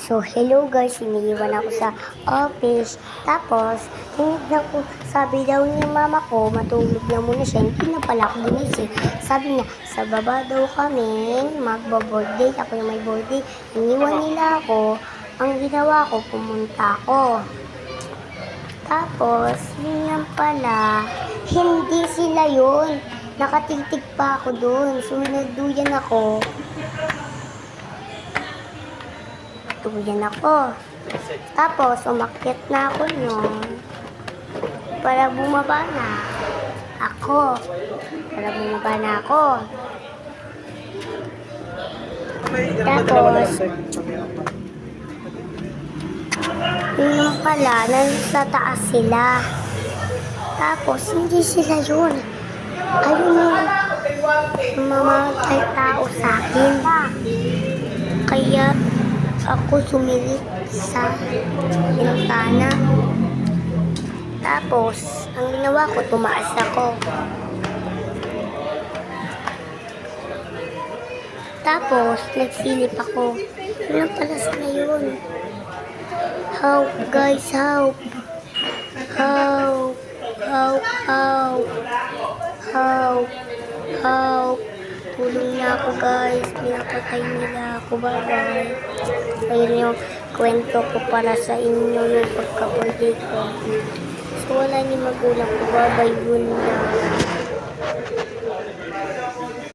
So, hello guys, iniiwan ako sa office. Tapos, tinignan ko, sabi daw ni mama ko, matulog na muna siya. Hindi na pala ako ginising. Sabi niya, sa baba daw kami, magbo-birthday. Ako yung may birthday. Iniwan nila ako. Ang ginawa ko, pumunta ako. Tapos, yun lang pala, hindi sila yun. Nakatitig pa ako doon. So, nagduyan ako. Tapos, umakyat na ako noon. Para bumaba na ako. Tapos, yun pala, nasa taas sila. Tapos, hindi sila yun. Ayun yung mga tao sa akin. Kaya, ako sumilip sa bintana. Tapos, ang ginawa ko, tumaas ako. Tapos, nagsilip ako. Yun pala sila yun. Help, guys, help. Help. Tulong na ako, guys. Pinapatay nila ako. Bye-bye. Ayun yung kwento ko para sa inyo yung pagkapuldi ko. So, wala ni magulang ko. Bye-bye, yun na.